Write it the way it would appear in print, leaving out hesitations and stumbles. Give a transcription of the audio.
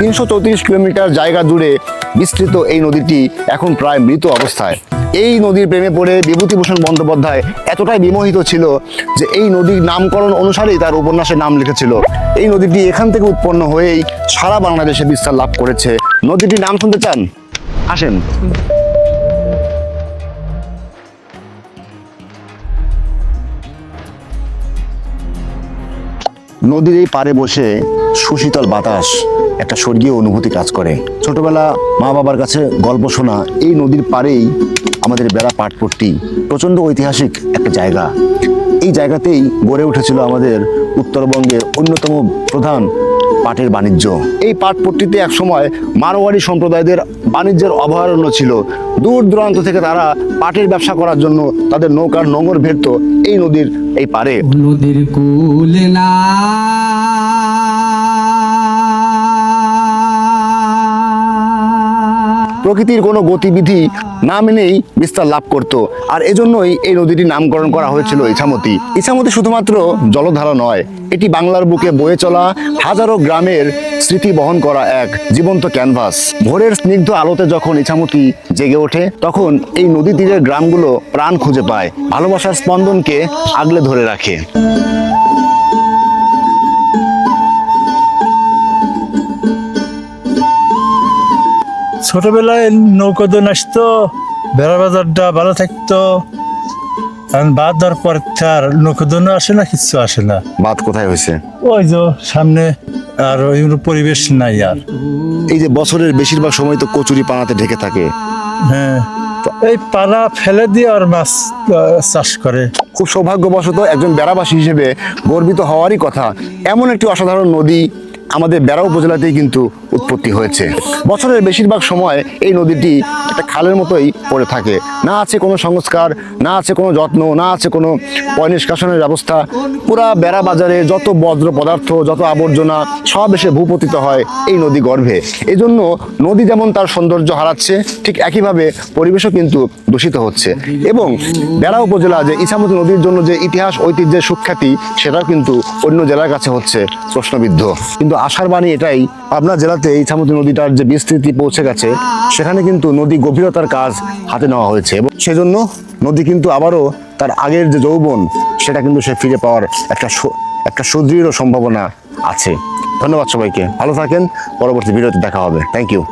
334 kilometre জায়গা জুড়ে বিস্তৃত এই নদীটি এখন প্রায় মৃত অবস্থায়। এই নদীর প্রেমে পড়ে বিভূতিভূষণ বন্দ্যোপাধ্যায় এতটাই বিমোহিত ছিল যে এই নদীর নামকরণ অনুসারেই তার উপন্যাসের নাম লিখেছিল। এই নদীটি এখান থেকে উৎপন্ন হয়েই সারা বাংলাদেশে বিস্তার লাভ করেছে। নদীটির নাম শুনতে চান? আসেন। নদীর এই পাড়ে বসে সুশীতল বাতাস একটা স্বর্গীয় অনুভূতি কাজ করে। ছোটবেলা মা বাবার কাছে গল্প শোনা এই নদীর পাড়েই আমাদের বেড়া পাটপট্টি, প্রচণ্ড ঐতিহাসিক একটা জায়গা। এই জায়গাতেই গড়ে উঠেছিল আমাদের উত্তরবঙ্গের অন্যতম প্রধান পাটের বাণিজ্য। এই পাটপট্টিতে একসময় মারোয়াড়ি সম্প্রদায়দের বাণিজ্যের অভয়ারণ্য ছিল। দূর দূরান্ত থেকে তারা পাটের ব্যবসা করার জন্য তাদের নৌকার নোঙর ভেড়ত এই নদীর এই পারে। নদীর কূলে না প্রকৃতির কোনো গতিবিধি না মেনেই বিস্তার লাভ করত, আর এজন্যই এই নদীটির নামকরণ করা হয়েছিল ইছামতি। ইছামতি শুধুমাত্র জলধারা নয়, এটি বাংলার বুকে বয়ে চলা হাজারো গ্রামের স্মৃতি বহন করা এক জীবন্ত ক্যানভাস। ভোরের স্নিগ্ধ আলোতে যখন ইছামতি জেগে ওঠে, তখন এই নদী তীরের গ্রামগুলো প্রাণ খুঁজে পায়, ভালোবাসার স্পন্দনকে আগলে ধরে রাখে। ছোটবেলায় নৌকোদন আসতো, বেড়া বাজারটা ভালো থাকতো। কারণ বাদ দেওয়ার পর আর নৌকোদনও আসে না, কিচ্ছু আসে না। বাদ কোথায় হয়েছে? ওই যে সামনে আর ওই পরিবেশ নাই আর। এই যে বছরের বেশিরভাগ সময় তো কচুরি পানাতে ঢেকে থাকে। হ্যাঁ, এই পানা ফেলে দিয়ে আর মাছ চাষ করে। খুব সৌভাগ্যবশত একজন বেড়াবাসী হিসেবে গর্বিত হওয়ারই কথা। এমন একটি অসাধারণ নদী আমাদের বেড়া উপজেলাতেই কিন্তু উৎপত্তি হয়েছে। বছরের বেশিরভাগ সময় এই নদীটি একটা খালের মতোই পড়ে থাকে। না আছে কোনো সংস্কার, না আছে কোনো যত্ন, না আছে কোনো পয় নিষ্কাশনের ব্যবস্থা। পুরা বেড়া বাজারে যত বজ্র পদার্থ, যত আবর্জনা সব এসে ভূপতিত হয় এই নদী গর্ভে। এই জন্য নদী যেমন তার সৌন্দর্য হারাচ্ছে, ঠিক একইভাবে পরিবেশও কিন্তু দূষিত হচ্ছে। এবং বেড়া উপজেলা যে ইছামতি নদীর জন্য যে ইতিহাস ঐতিহ্যের সুখ্যাতি, সেটাও কিন্তু অন্য জেলার কাছে হচ্ছে প্রশ্নবিদ্ধ। কিন্তু আশার বাণী এটাই, পাবনা জেলাতে ইছামতি নদীটার যে বিস্তৃতি পৌঁছে গেছে, সেখানে কিন্তু নদী গভীরতার কাজ হাতে নেওয়া হয়েছে এবং সেজন্য নদী কিন্তু আবারও তার আগের যে যৌবন, সেটা কিন্তু সে ফিরে পাওয়ার একটা সুদৃঢ় সম্ভাবনা আছে। ধন্যবাদ সবাইকে, ভালো থাকেন। পরবর্তী ভিডিওতে দেখা হবে। Thank you.